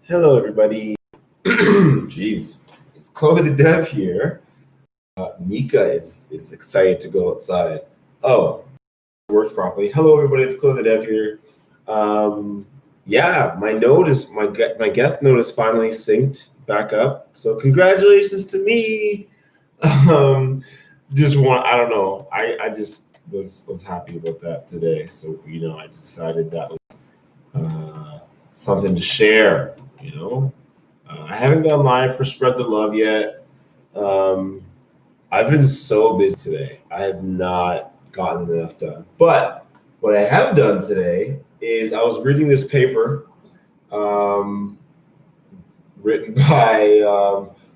Hello, everybody. Jeez, it's Chloethedev here. Mika is excited to go outside. Oh, it works properly. Hello, everybody. It's Chloethedev here. Yeah, my guest note is finally synced back up. So congratulations to me. Um, I don't know. I just was happy about that today. So I just decided that was something to share. I haven't gone live for Spread the Love yet. Um, I've been so busy today. I have not gotten enough done. But what I have done today is I was reading this paper um, written by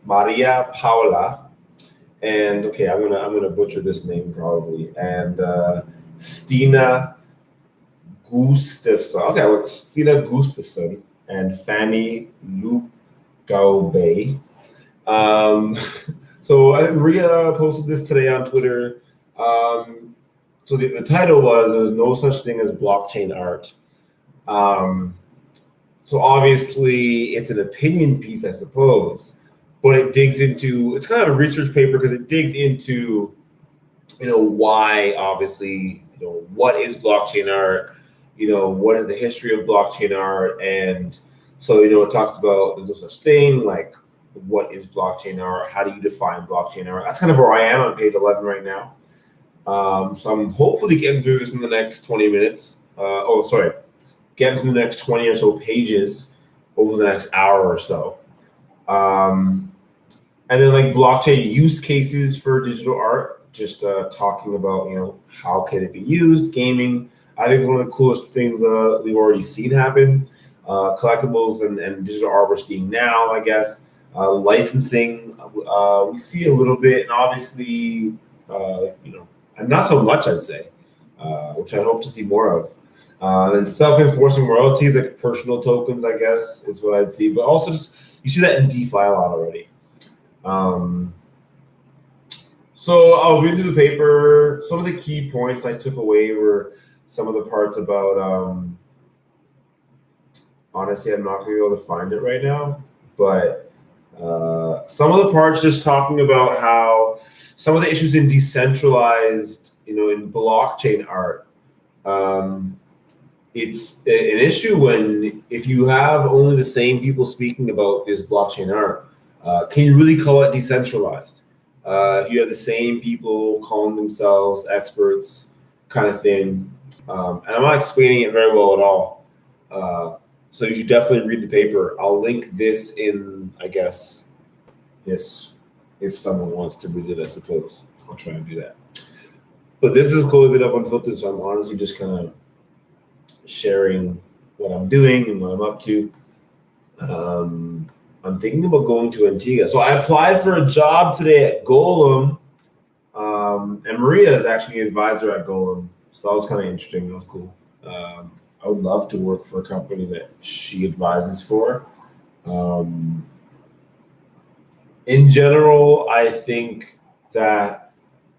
Maria Paula, and okay, I'm gonna butcher this name probably, and Stina Gustafsson. Okay, well, Stina Gustafsson and Fanny Lugaubay. Um, so Maria posted this today on Twitter. So the title was "There's no such thing as blockchain art." Um, so obviously it's an opinion piece, I suppose, but it's kind of a research paper because it digs into why, obviously, what is blockchain art, what is the history of blockchain art, and so it talks about there's no such thing, like what is blockchain art, how do you define blockchain art. That's kind of where I am on page 11 right now. So I'm hopefully getting through this in the next 20 minutes. Getting through the next 20 or so pages over the next hour or so. And then like blockchain use cases for digital art, just talking about, how can it be used, gaming. I think one of the coolest things we've already seen happen, collectibles and digital art we're seeing now, I guess. Licensing, we see a little bit, and obviously, and not so much, I'd say, which I hope to see more of. Then self-enforcing royalties, like personal tokens, I guess, is what I'd see. But also, just you see that in DeFi a lot already. So I was reading through the paper. Some of the key points I took away were some of the parts about. Honestly, I'm not going to be able to find it right now, but some of the parts just talking about how some of the issues in decentralized, in blockchain art. It's an issue if you have only the same people speaking about this blockchain art. Can you really call it decentralized? If you have the same people calling themselves experts, kind of thing. And I'm not explaining it very well at all. So you should definitely read the paper. I'll link this in, I guess, this, if someone wants to read it, I suppose. I'll try and do that. But this is Chloethedev Unfiltered, so I'm honestly just kind of sharing what I'm doing and what I'm up to. I'm thinking about going to Antigua. So I applied for a job today at Golem, and Maria is actually an advisor at Golem. So that was kind of interesting. That was cool. I would love to work for a company that she advises for. In general, I think that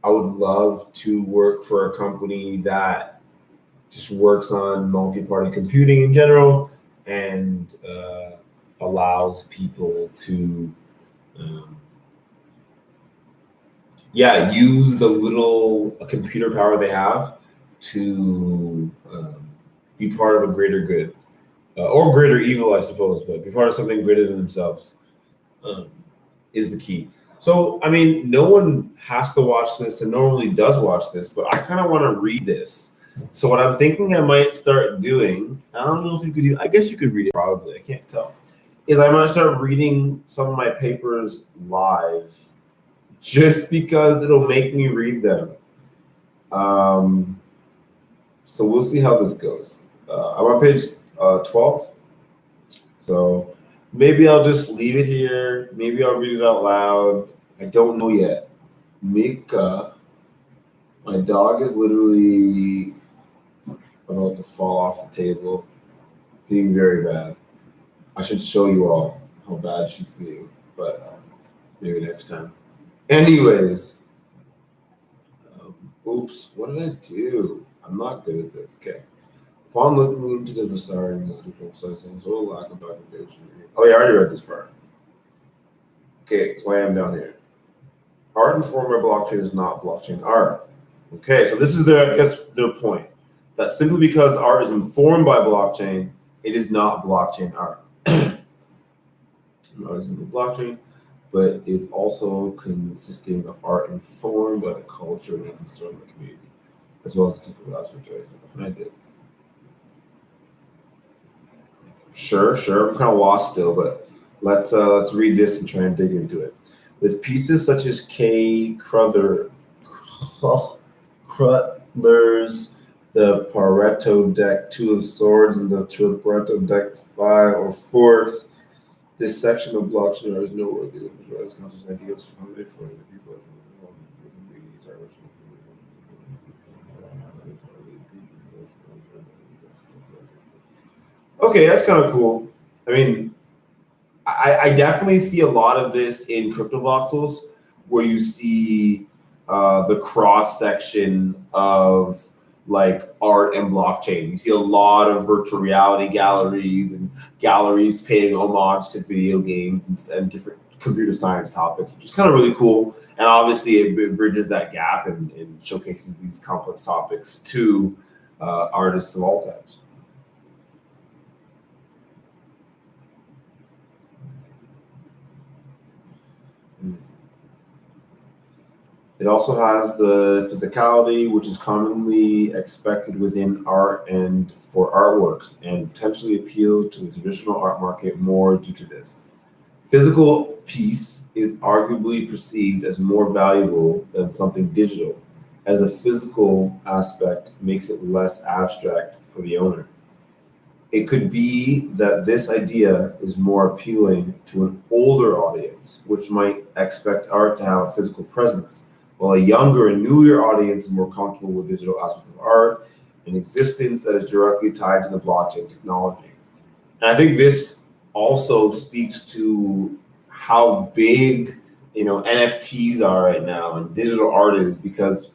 I would love to work for a company that just works on multi-party computing in general and allows people to use the little computer power they have to be part of a greater good or greater evil, I suppose, but be part of something greater than themselves is the key. So, I mean, no one has to watch this and normally does watch this, but I kind of want to read this. So what I'm thinking I might start doing, I don't know if you could I guess you could read it probably, I can't tell, is I might start reading some of my papers live just because it'll make me read them. So we'll see how this goes. I'm on page 12. So maybe I'll just leave it here. Maybe I'll read it out loud. I don't know yet. Mika, my dog is literally about to fall off the table, being very bad. I should show you all how bad she's being, but maybe next time. Anyways, oops, what did I do? I'm not good at this. Okay. Upon looking into the Vasari and the digital settings, or lack of documentation. Oh yeah, I already read this part. Okay, so I am down here. Art informed by blockchain is not blockchain art. Okay, so this is their, I guess, their point. That simply because art is informed by blockchain, it is not blockchain art. Art is in the blockchain, but is also consisting of art informed by the culture and ethics of the community, as well as the technical aspect behind it. Sure. I'm kind of lost still, but let's read this and try and dig into it. With pieces such as K. Cruther's The Pareto Deck 2 of Swords and the Pareto Deck 5 of Forks, this section of blockchain art is noteworthy. It visualizes conscious ideas from the people. Okay, that's kind of cool. I mean, I definitely see a lot of this in crypto voxels, where you see the cross section of like art and blockchain. You see a lot of virtual reality galleries and galleries paying homage to video games and different computer science topics, which is kind of really cool. And obviously, it bridges that gap and showcases these complex topics to artists of all types. It also has the physicality, which is commonly expected within art and for artworks, and potentially appeal to the traditional art market more due to this. Physical piece is arguably perceived as more valuable than something digital, as the physical aspect makes it less abstract for the owner. It could be that this idea is more appealing to an older audience, which might expect art to have a physical presence, while a younger and newer audience is more comfortable with digital aspects of art and existence that is directly tied to the blockchain technology. And I think this also speaks to how big, NFTs are right now and digital art is, because,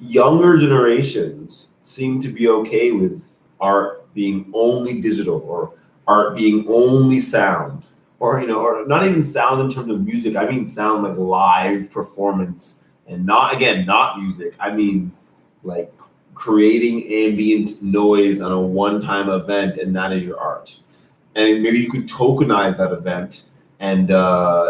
younger generations seem to be okay with art being only digital or art being only sound. Or not even sound in terms of music. I mean sound like live performance, and not music. I mean like creating ambient noise on a one-time event, and that is your art. And maybe you could tokenize that event and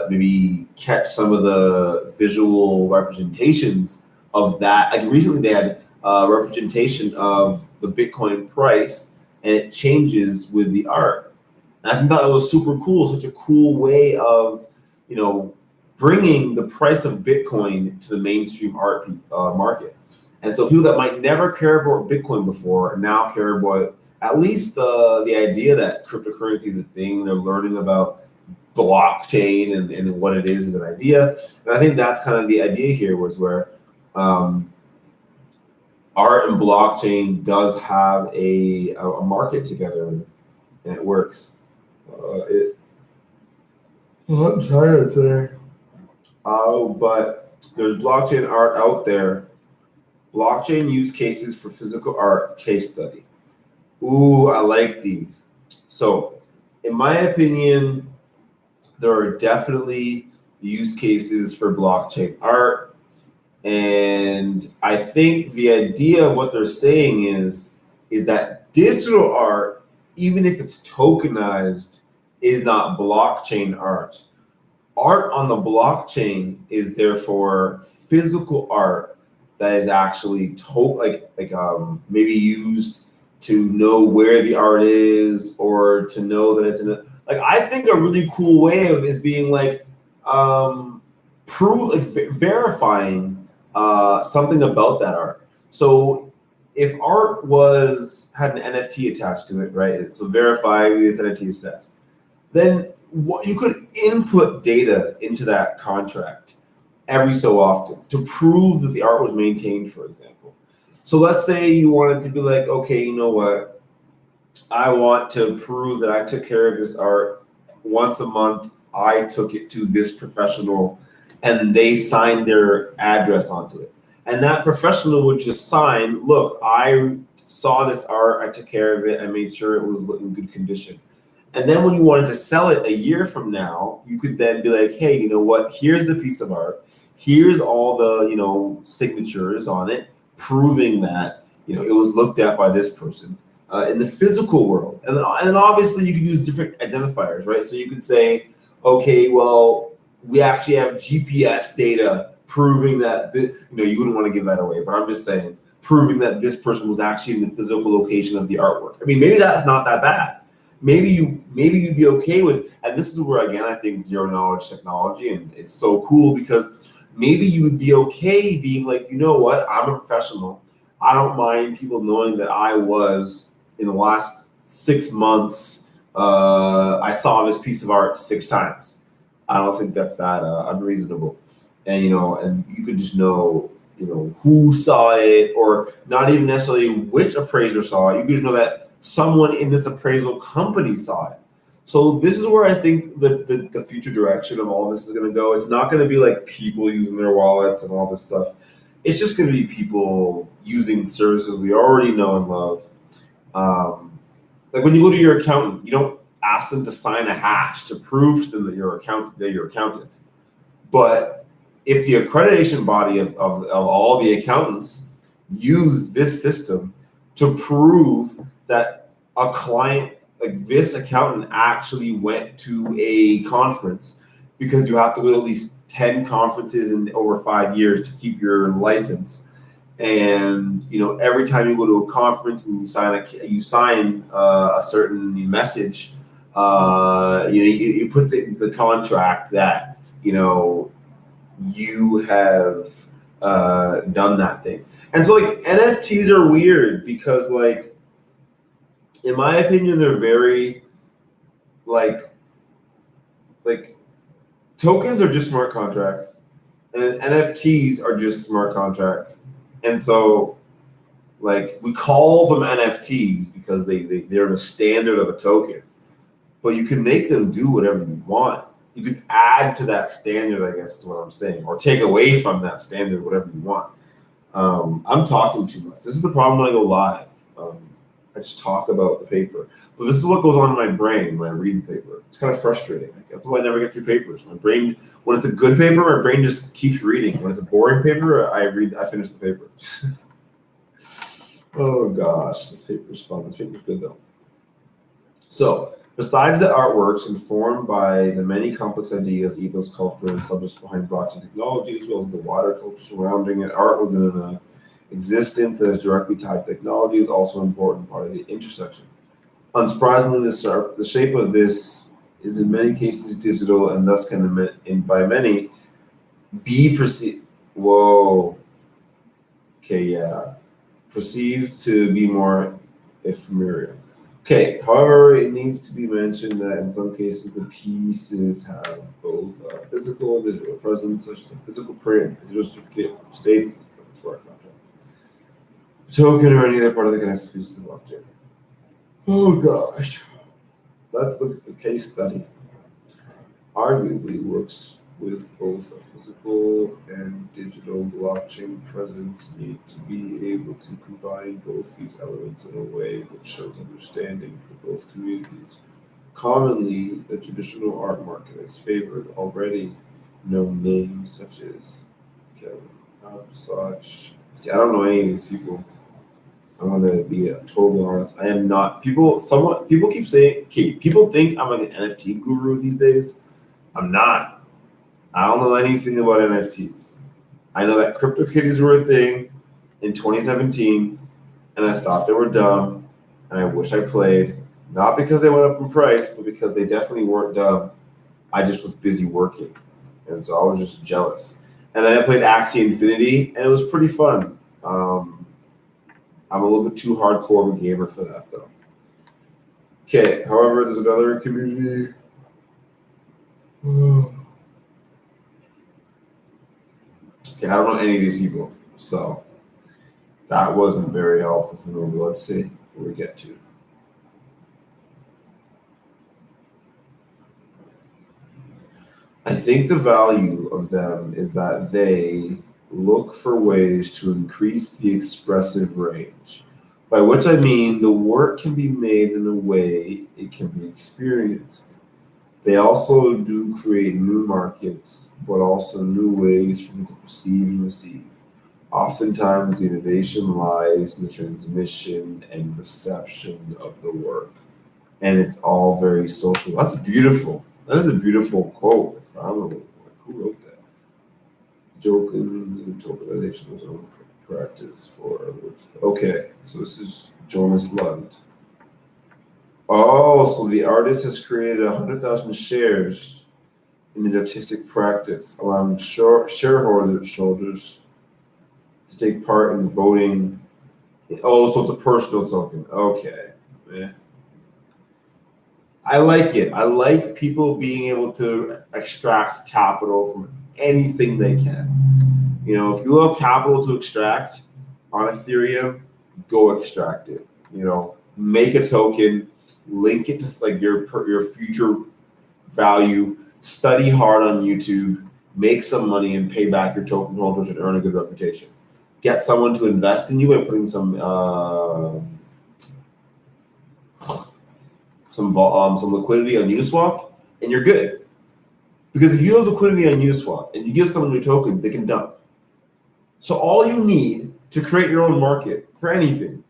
maybe catch some of the visual representations of that. Like recently, they had a representation of the Bitcoin price, and it changes with the art. And I thought that was super cool, such a cool way of, bringing the price of Bitcoin to the mainstream art market. And so people that might never care about Bitcoin before now care about at least the idea that cryptocurrency is a thing. They're learning about blockchain and what it is as an idea. And I think that's kind of the idea here, was where art and blockchain does have a market together, and it works. I'm tired today. But there's blockchain art out there. Blockchain use cases for physical art case study. Ooh, I like these. So, in my opinion, there are definitely use cases for blockchain art. And I think the idea of what they're saying is that digital art, even if it's tokenized, is not blockchain art. Art on the blockchain is therefore physical art that is actually maybe used to know where the art is, or to know that it's in a, I think a really cool way of is being verifying something about that art. So if art had an NFT attached to it, right? So verify this NFT is attached. Then you could input data into that contract every so often to prove that the art was maintained, for example. So let's say you wanted to be like, okay, you know what? I want to prove that I took care of this art once a month. I took it to this professional, and they signed their address onto it. And that professional would just sign, look, I saw this art, I took care of it, I made sure it was in good condition. And then when you wanted to sell it a year from now, you could then be like, hey, you know what? Here's the piece of art. Here's all the, signatures on it, proving that, it was looked at by this person in the physical world. And then obviously you could use different identifiers, right? So you could say, okay, well, we actually have GPS data proving that, you wouldn't want to give that away, but I'm just saying, proving that this person was actually in the physical location of the artwork. I mean, maybe that's not that bad. Maybe you'd be okay with, and this is where, again, I think zero knowledge technology, and it's so cool because maybe you would be okay being like, you know what, I'm a professional. I don't mind people knowing that I was, in the last 6 months, I saw this piece of art 6 times. I don't think that's that unreasonable. And, and you could just know, who saw it, or not even necessarily which appraiser saw it. You could just know that someone in this appraisal company saw it. So this is where I think the future direction of all this is going to go. It's not going to be like people using their wallets and all this stuff. It's just going to be people using services we already know and love. Like when you go to your accountant, you don't ask them to sign a hash to prove to them that you're accountant. But if the accreditation body of all the accountants use this system to prove that a client, like this accountant, actually went to a conference, because you have to go to at least 10 conferences in over 5 years to keep your license. And every time you go to a conference and you sign a certain message, it puts it in the contract that you have done that thing. And so like NFTs are weird because, like, in my opinion, they're very like tokens are just smart contracts, and NFTs are just smart contracts. And so like we call them NFTs because they're the standard of a token, but you can make them do whatever you want. You could add to that standard, I guess is what I'm saying, or take away from that standard, whatever you want. I'm talking too much. This is the problem when I go live. I just talk about the paper. But this is what goes on in my brain when I read the paper. It's kind of frustrating. That's why I never get through papers. My brain, when it's a good paper, my brain just keeps reading. When it's a boring paper, I finish the paper. Oh gosh, this paper's fun. This paper's good though. So, besides the artworks informed by the many complex ideas, ethos, culture, and subjects behind blockchain technology, as well as the wider culture surrounding it, art within an existence that is directly tied to technology is also an important part of the intersection. Unsurprisingly, the shape of this is in many cases digital, and thus can, by many, be perceived. Whoa. Okay, yeah. Perceived to be more ephemeral. Okay, however, it needs to be mentioned that in some cases the pieces have both a physical and digital presence, such as a physical print, a digital certificate, states the smart contract, a token, or any other part of the connected piece to the blockchain. Oh gosh. Let's look at the case study. Arguably works with both a physical and digital blockchain presence, need to be able to combine both these elements in a way which shows understanding for both communities. Commonly, the traditional art market has favored already known names such as such. See, I don't know any of these people. I'm gonna be totally honest. I am not. People keep saying, people think I'm like an NFT guru these days. I'm not. I don't know anything about NFTs. I know that CryptoKitties were a thing in 2017, and I thought they were dumb, and I wish I played, not because they went up in price, but because they definitely weren't dumb. I just was busy working, and so I was just jealous. And then I played Axie Infinity, and it was pretty fun. I'm a little bit too hardcore of a gamer for that, though. Okay, however, there's another community. Okay, I don't know any of these people, so that wasn't very helpful for me. But let's see where we get to. I think the value of them is that they look for ways to increase the expressive range, by which I mean the work can be made in a way it can be experienced. They also do create new markets, but also new ways for them to perceive and receive. Oftentimes, the innovation lies in the transmission and reception of the work, and it's all very social. That's beautiful. That is a beautiful quote. I don't know who wrote that. Joke and tokenization was own practice for others. Okay, so this is Jonas Lund. Oh, so the artist has created 100,000 shares in the artistic practice, allowing shareholders to take part in voting. Oh, so it's a personal token. Okay. Yeah. I like it. I like people being able to extract capital from anything they can. You know, if you have capital to extract on Ethereum, go extract it. You know, make a token, link it to like your future value, study hard on YouTube, make some money, and pay back your token holders and earn a good reputation. Get someone to invest in you by putting some liquidity on Uniswap, and you're good. Because if you have liquidity on Uniswap and you give someone your token, they can dump. So all you need to create your own market for anything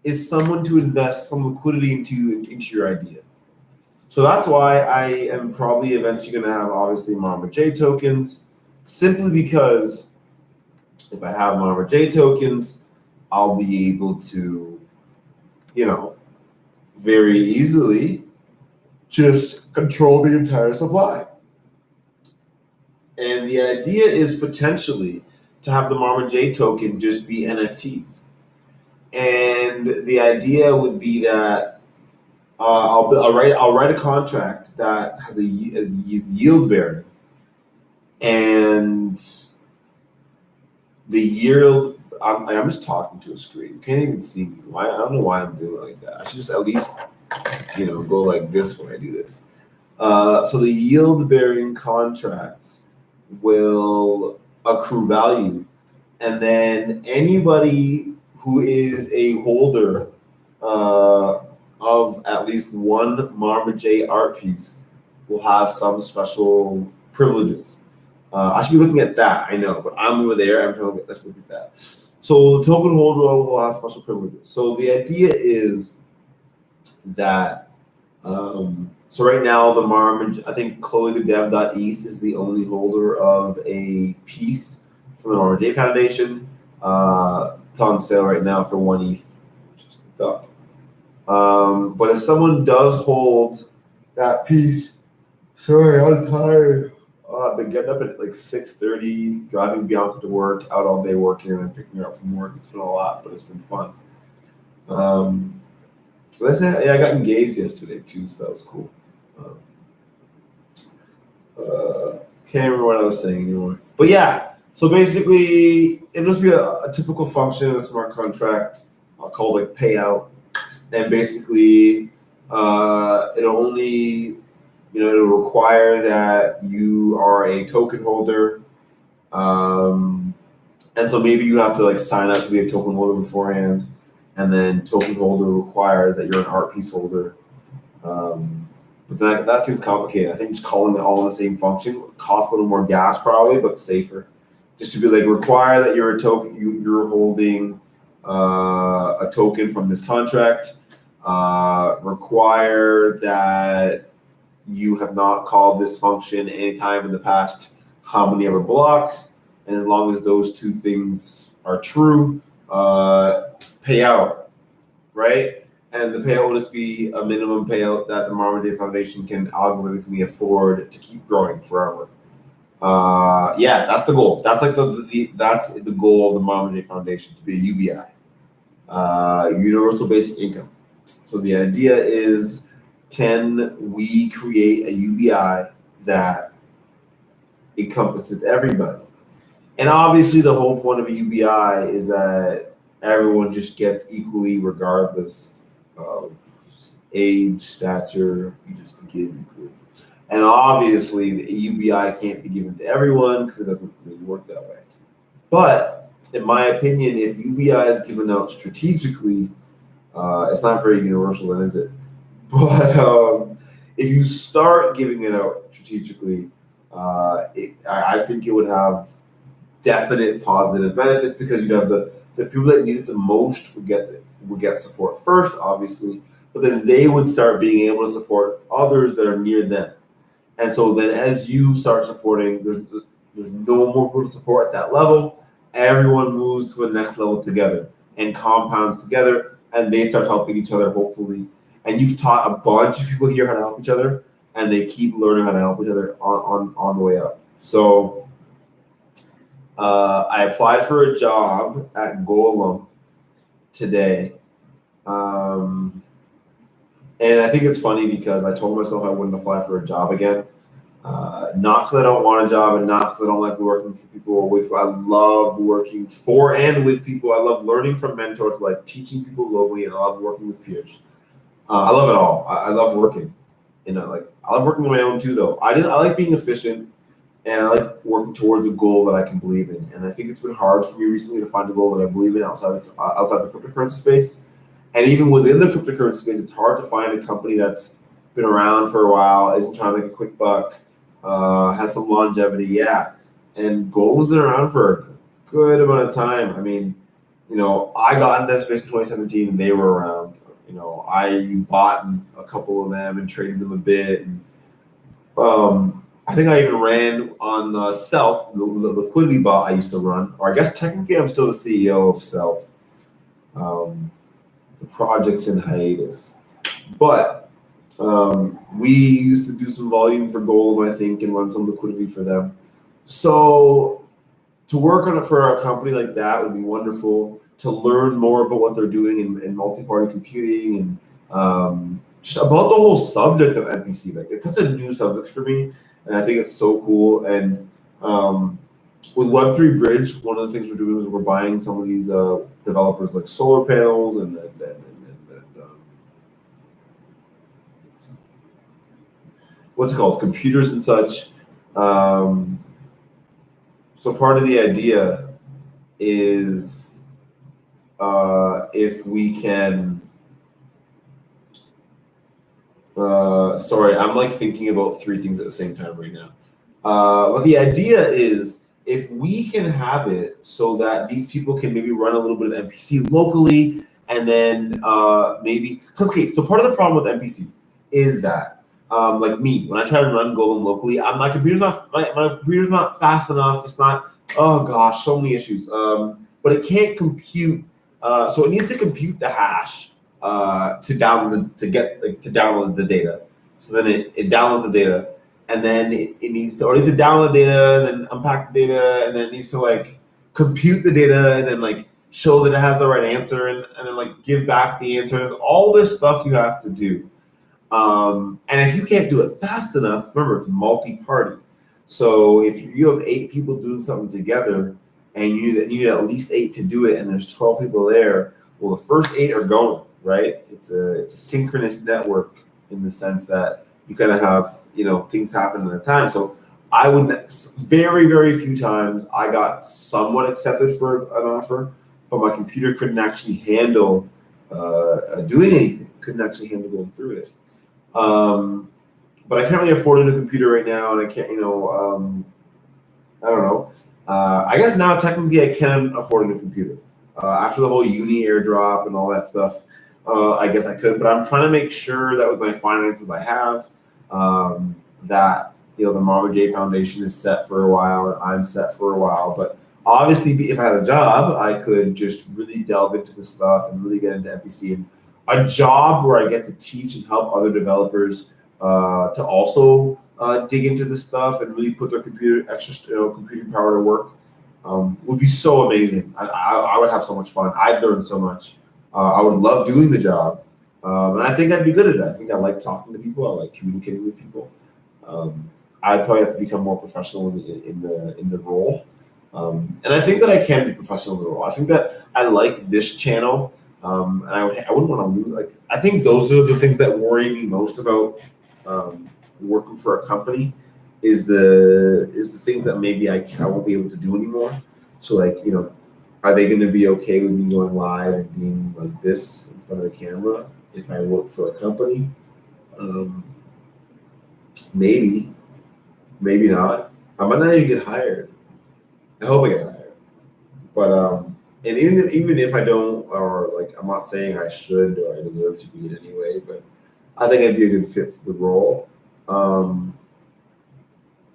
is someone to invest some liquidity into your idea. So that's why I am probably eventually going to have obviously Mama J tokens, simply because if I have Mama J tokens, I'll be able to, you know, very easily just control the entire supply. And the idea is potentially to have the Mama J token just be NFTs. And the idea would be that I'll write a contract that has is yield bearing, and the yield. I'm just talking to a screen. You can't even see me. Why? I don't know why I'm doing it like that. I should just at least, you know, go like this when I do this. So the yield bearing contracts will accrue value, and then anybody who is a holder of at least one Mama J art piece will have some special privileges. I should be looking at that, I know, but I'm over there. I'm trying to look at, let's look at that. So the token holder will have special privileges. So the idea is that, so right now the I think Chloethedev.eth is the only holder of a piece from the Mama J Foundation. It's on sale right now for 1 ETH, which is it's up. But if someone does hold that piece, sorry, I'm tired. I've been getting up at like 6:30, driving Bianca to work, out all day working, and then picking her up from work. It's been a lot, but it's been fun. Yeah, I got engaged yesterday too, so that was cool. Can't remember what I was saying anymore. But yeah, so basically, it must be a typical function in a smart contract called like payout, and basically, it'll only, it'll require that you are a token holder, and so maybe you have to like sign up to be a token holder beforehand, and then token holder requires that you're an art piece holder. But that seems complicated. I think just calling it all in the same function costs a little more gas probably, but safer. Just to be like require that you're a token, you're holding a token from this contract. Require that you have not called this function anytime in the past how many ever blocks, and as long as those two things are true, pay out, right? And the payout will just be a minimum payout that the Mama J Foundation can algorithmically afford to keep growing forever. Yeah, that's the goal. That's like that's the goal of the Mama J Foundation, to be a UBI, universal basic income. So the idea is, can we create a UBI that encompasses everybody? And obviously the whole point of a UBI is that everyone just gets equally regardless of age, stature, you just give equally. And obviously the UBI can't be given to everyone because it doesn't really work that way. But in my opinion, if UBI is given out strategically, it's not very universal, then, is it? But if you start giving it out strategically, I think it would have definite positive benefits, because you'd have the people that need it the most would get support first, obviously, but then they would start being able to support others that are near them. And so then as you start supporting, there's no more people to support at that level. Everyone moves to the next level together and compounds together, and they start helping each other, hopefully. And you've taught a bunch of people here how to help each other, and they keep learning how to help each other on the way up. So I applied for a job at Golem today. And I think it's funny because I told myself I wouldn't apply for a job again. Not because I don't want a job, and not because I don't like working for people or with people. I love working for and with people. I love learning from mentors, like teaching people locally, and I love working with peers. I love it all. I love working. I love working on my own too, though. I like being efficient, and I like working towards a goal that I can believe in. And I think it's been hard for me recently to find a goal that I believe in outside the cryptocurrency space. And even within the cryptocurrency space, it's hard to find a company that's been around for a while, isn't trying to make a quick buck, has some longevity. Yeah. And Golem's been around for a good amount of time. I mean, I got into that space in 2017 and they were around. I bought a couple of them and traded them a bit. And I think I even ran on Celt, the liquidity bot I used to run. Or I guess technically I'm still the CEO of Celt. The project's in hiatus. But we used to do some volume for Golem, I think, and run some liquidity for them. So to work on it for a company like that would be wonderful. To learn more about what they're doing in multi-party computing and just about the whole subject of MPC. Like, it's such a new subject for me, and I think it's so cool. And with Web3 Bridge, one of the things we're doing is we're buying some of these developers like solar panels and what's it called, computers and such. So part of the idea is if we can, sorry, I'm like thinking about three things at the same time right now. But the idea is if we can have it so that these people can maybe run a little bit of MPC locally, and then maybe, okay, so part of the problem with MPC is that, like me, when I try to run Golem locally, my computer's not fast enough. It's not, oh gosh, so many issues. But it can't compute. So it needs to compute the hash to download the data. So then it downloads the data, and then it needs to download data and then unpack the data, and then it needs to like compute the data and then like show that it has the right answer and then like give back the answer. There's all this stuff you have to do. And if you can't do it fast enough, remember, it's multi-party. So if you have 8 people doing something together, and you need at least 8 to do it, and there's 12 people there, well, the first 8 are going, right? It's a synchronous network in the sense that you kind of have, things happen at a time. So I would, very, very few times I got somewhat accepted for an offer, but my computer couldn't actually handle doing anything, couldn't actually handle going through it. But I can't really afford a new computer right now, and I can't, I don't know. I guess now technically I can afford a new computer. After the whole uni airdrop and all that stuff, I guess I could, but I'm trying to make sure that with my finances I have, that, the Mama J Foundation is set for a while and I'm set for a while. But obviously if I had a job, I could just really delve into the stuff and really get into MPC, and a job where I get to teach and help other developers to also dig into this stuff and really put their computing power to work would be so amazing. I would have so much fun. I'd learn so much. I would love doing the job, and I think I'd be good at it. I think I like talking to people. I like communicating with people. I'd probably have to become more professional in the role, and I think that I can be professional in the role. I think that I like this channel, and I wouldn't want to lose. Like, I think those are the things that worry me most about working for a company is the things that maybe I won't be able to do anymore. So like, are they going to be okay with me going live and being like this in front of the camera if I work for a company? Maybe, maybe not. I might not even get hired. I hope I get hired. But and even if I don't, or like I'm not saying I should or I deserve to be in any way, but I think I'd be a good fit for the role. And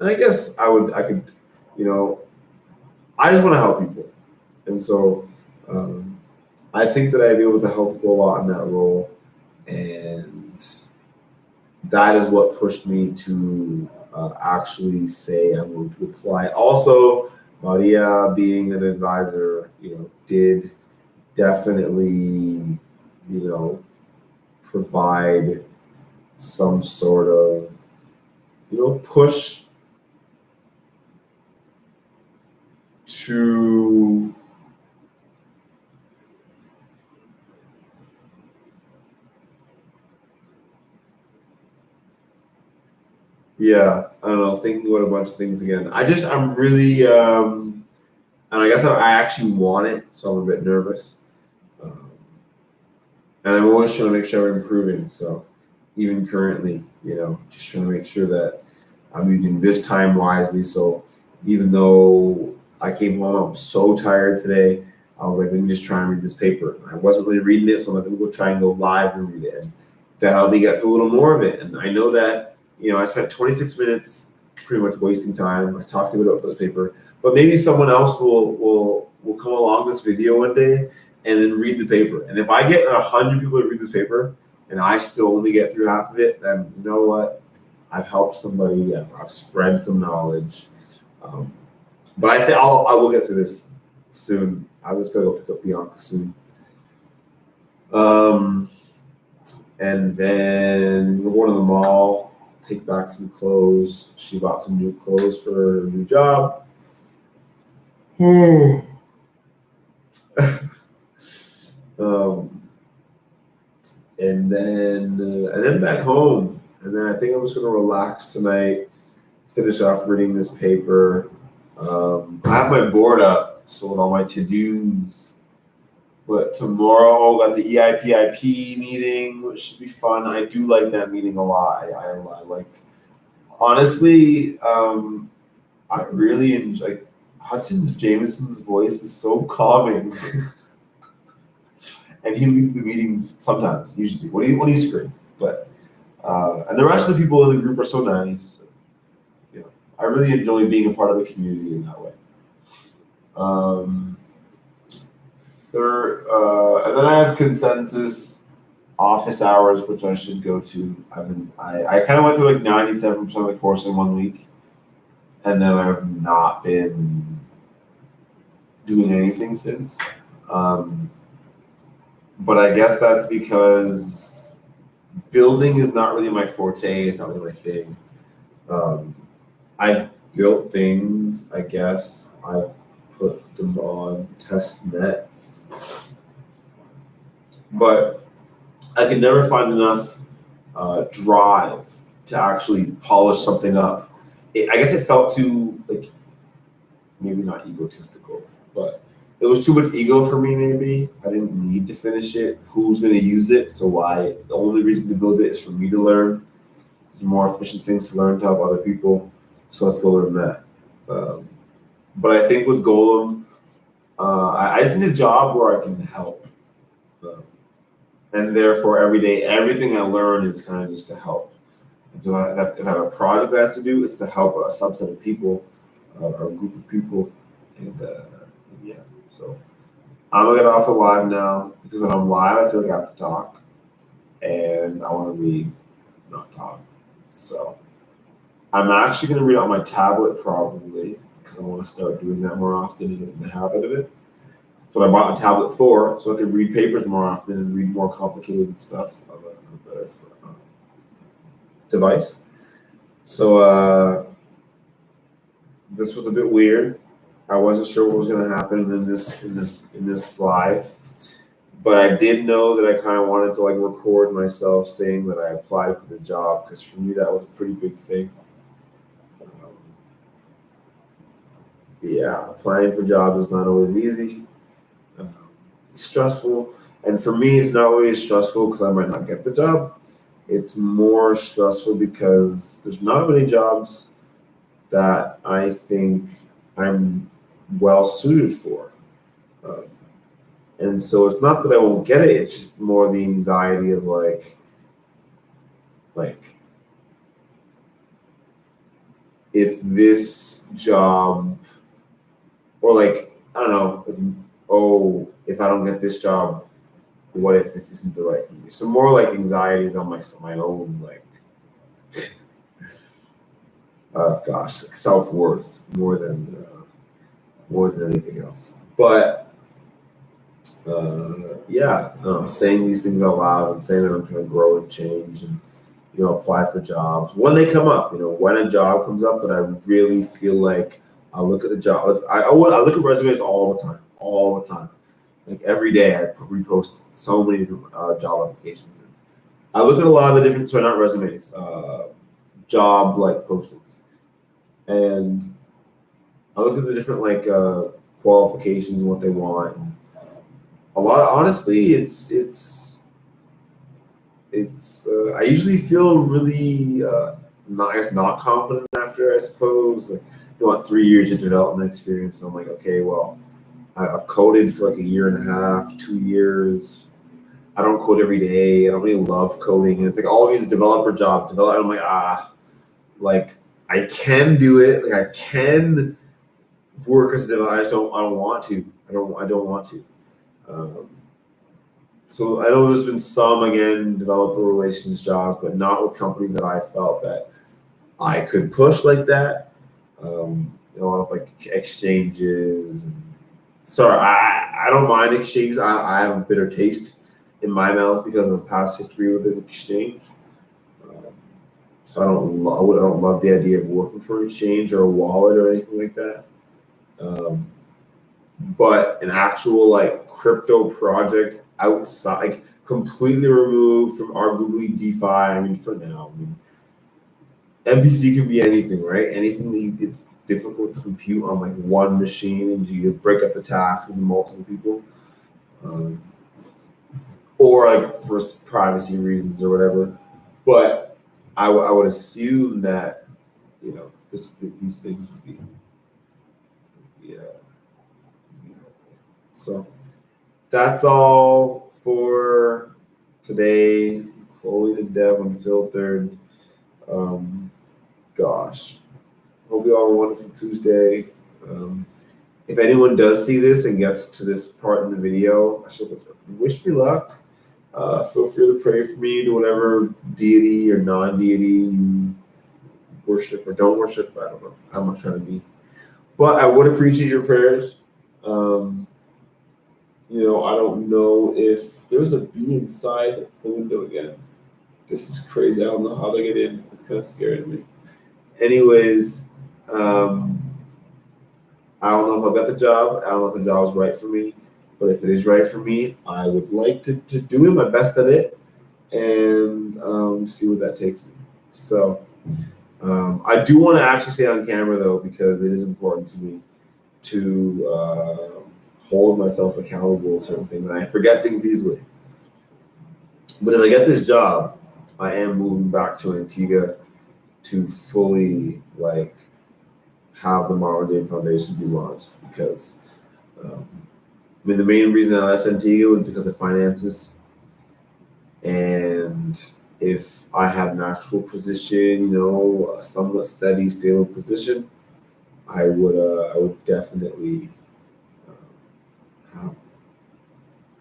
I guess I could, you know, I just want to help people, and so I think that I'd be able to help people a lot in that role, and that is what pushed me to actually say I'm going to apply. Also, Maria being an advisor, did definitely, provide some sort of, push to I don't know, thinking about a bunch of things again. I'm really, and I guess I actually want it, so I'm a bit nervous. And I'm always trying to make sure I'm improving. So even currently, just trying to make sure that I'm using this time wisely. So even though I came home, I'm so tired today, I was like, let me just try and read this paper. I wasn't really reading it, so I'm like, let me go try and go live and read it. And that helped me get through a little more of it. And I know that, I spent 26 minutes pretty much wasting time. I talked a bit about the paper, but maybe someone else will come along this video one day and then read the paper. And if I get 100 people to read this paper and I still only get through half of it, then you know what? I've helped somebody. I've spread some knowledge. But I think I will get to this soon. I was gonna go pick up Bianca soon. And then we're going to the mall, take back some clothes. She bought some new clothes for her new job. And then back home. And then I think I'm just gonna relax tonight, finish off reading this paper. I have my board up, so with all my to-dos. But tomorrow got the EIPIP meeting, which should be fun. I do like that meeting a lot. I like, honestly, I really enjoy, like, Hutchins Jameson's voice is so calming. And he leads the meetings sometimes, usually, when he's free. But and the rest of the people in the group are so nice. I really enjoy being a part of the community in that way. And then I have consensus office hours, which I should go to. I kind of went through like 97% of the course in 1 week, and then I have not been doing anything since. But I guess that's because building is not really my forte. It's not really my thing. I've built things, I guess. I've put them on test nets. But I could never find enough drive to actually polish something up. I guess it felt too, like, maybe not egotistical, but it was too much ego for me, maybe. I didn't need to finish it. Who's going to use it? So why? The only reason to build it is for me to learn. There's more efficient things to learn to help other people. So let's go learn that. But I think with Golem, I just need a job where I can help. And therefore, every day, everything I learn is kind of just to help. If I have a project I have to do, it's to help a subset of people, or a group of people. And so I'm going to get off the live now, because when I'm live, I feel like I have to talk. And I want to read, not talk. So I'm actually going to read on my tablet probably, because I want to start doing that more often and get in the habit of it. So I bought a tablet for, so I could read papers more often and read more complicated stuff on a better device. So this was a bit weird. I wasn't sure what was going to happen in this live, but I did know that I kind of wanted to like record myself saying that I applied for the job, because for me that was a pretty big thing. Applying for jobs is not always easy. It's stressful. And for me, it's not always stressful because I might not get the job. It's more stressful because there's not many jobs that I think I'm well suited for. Um, and so it's not that I won't get it. It's just more the anxiety of like if this job, or like, I don't know, like, oh, if I don't get this job, what if this isn't the right for me? So more like anxieties on my own, like, like self-worth more than anything else. But yeah, saying these things out loud and saying that I'm trying to grow and change and apply for jobs when they come up. When a job comes up that I really feel like I look at the job. I look at resumes all the time. Like every day, I repost so many different job applications. I look at a lot of the different, sorry, not resumes, job like postings, and I look at the different like qualifications and what they want. And a lot of, honestly, it's I usually feel really not confident after, I suppose. Like they want 3 years of development experience. So I'm like, okay, well, I've coded for like a year and a half, 2 years. I don't code every day. I don't really love coding. And it's like all these developer jobs. I'm like, like I can do it. Like I can work as a developer. I don't want to. I don't want to. So I know there's been some, again, developer relations jobs, but not with companies that I felt that I could push like that. A lot of like exchanges. Sorry, I don't mind exchanges. I have a bitter taste in my mouth because of a past history with an exchange. So I don't love the idea of working for an exchange or a wallet or anything like that. But an actual like crypto project outside, like completely removed from arguably DeFi. I mean, for now, MPC can be anything, right? Anything that it's difficult to compute on like one machine, and you break up the task into multiple people, or like for privacy reasons or whatever. But I would assume that these things would be so. That's all for today. Chloethedev Unfiltered. Gosh, hope you all have a wonderful Tuesday. If anyone does see this and gets to this part in the video, I should wish me luck. Feel free to pray for me to whatever deity or non-deity you worship or don't worship. I don't know. I'm not trying to be, but I would appreciate your prayers. I don't know if there's a bee inside the window again. This is crazy. I don't know how they get in. It's kind of scaring me. Anyways, I don't know if I'll get the job. I don't know if the job is right for me. But if it is right for me, I would like to do my best at it and see where that takes me. So I do want to actually say on camera, though, because it is important to me to hold myself accountable to certain things, and I forget things easily. But if I get this job, I am moving back to Antigua to fully have the Modern Day Foundation be launched, because the main reason I left Antigua was because of finances. And if I had an actual position, a somewhat steady, stable position, I would definitely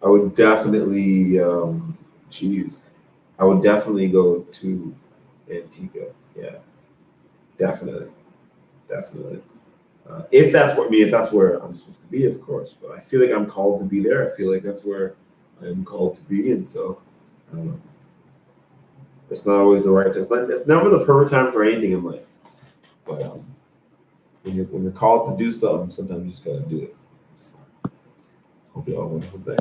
I would definitely go to Antigua. Yeah, definitely. If that's where I'm supposed to be, of course. But I feel like I'm called to be there. I feel like that's where I'm called to be, and so it's not always the right. It's never the perfect time for anything in life. But when you're called to do something, sometimes you just gotta do it. So, hope you all have a wonderful day.